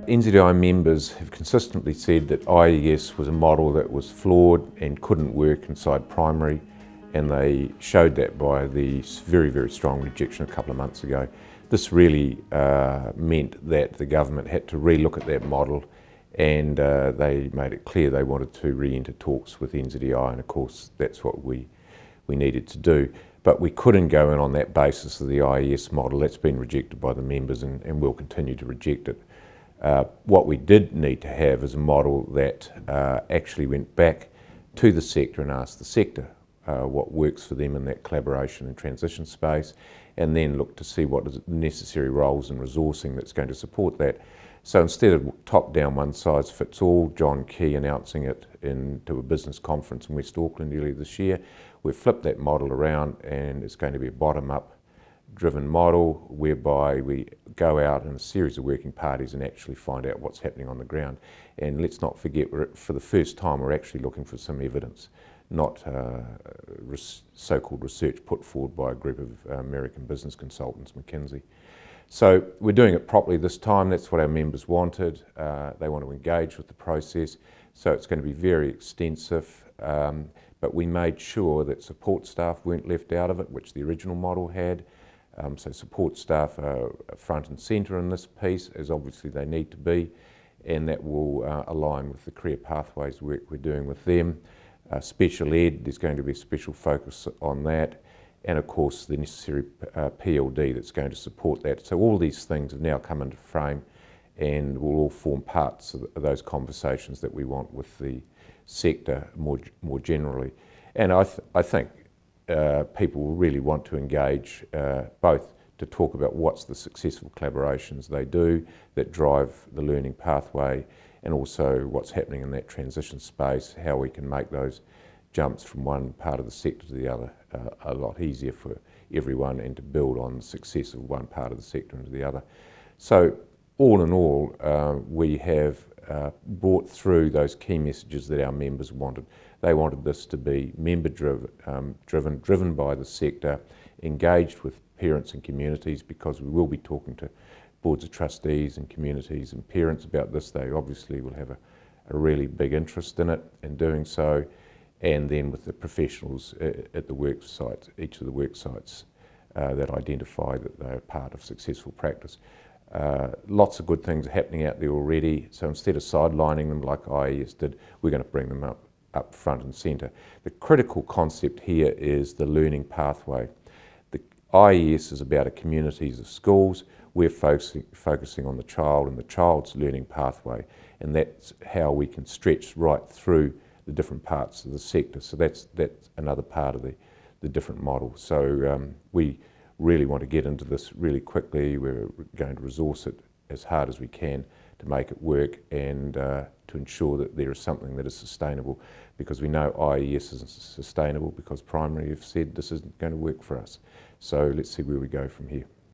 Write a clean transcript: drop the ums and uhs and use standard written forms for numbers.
NZI members have consistently said that IES was a model that was flawed and couldn't work inside primary, and they showed that by the very, very strong rejection a couple of months ago. This really meant that the government had to re-look at that model, and they made it clear they wanted to re-enter talks with NZI, and of course that's what we needed to do. But we couldn't go in on that basis of the IES model. That's been rejected by the members, and we'll continue to reject it. What we did need to have is a model that actually went back to the sector and asked the sector what works for them in that collaboration and transition space, and then look to see what is the necessary roles and resourcing that's going to support that. So instead of top-down one-size-fits-all, John Key announcing it into a business conference in West Auckland earlier this year, we've flipped that model around, and it's going to be a bottom-up driven model whereby we go out in a series of working parties and actually find out what's happening on the ground. And let's not forget, for the first time we're actually looking for some evidence, not so-called research put forward by a group of American business consultants, McKinsey. So we're doing it properly this time. That's what our members wanted. They want to engage with the process, so it's going to be very extensive, but we made sure that support staff weren't left out of it, which the original model had. So support staff are front and centre in this piece, as obviously they need to be, and that will align with the career pathways work we're doing with them. Special ed, there's going to be a special focus on that, and of course the necessary PLD that's going to support that. So all these things have now come into frame and will all form parts of those conversations that we want with the sector more generally. And I think people will really want to engage both to talk about what's the successful collaborations they do that drive the learning pathway, and also what's happening in that transition space, how we can make those jumps from one part of the sector to the other a lot easier for everyone, and to build on the success of one part of the sector into the other. So all in all, we have brought through those key messages that our members wanted. They wanted this to be member driven by the sector, engaged with parents and communities, because we will be talking to boards of trustees and communities and parents about this. They obviously will have a really big interest in it, in doing so, and then with the professionals at the work sites, each of the work sites that identify that they're part of successful practice. Lots of good things are happening out there already, so instead of sidelining them like IES did, we're going to bring them up front and centre. The critical concept here is the learning pathway. The IES is about a communities of schools. We're focusing on the child and the child's learning pathway, and that's how we can stretch right through the different parts of the sector. So that's another part of the different models. So we really want to get into this really quickly. We're going to resource it as hard as we can to make it work, and to ensure that there is something that is sustainable, because we know IES isn't sustainable because primary have said this isn't going to work for us. So let's see where we go from here.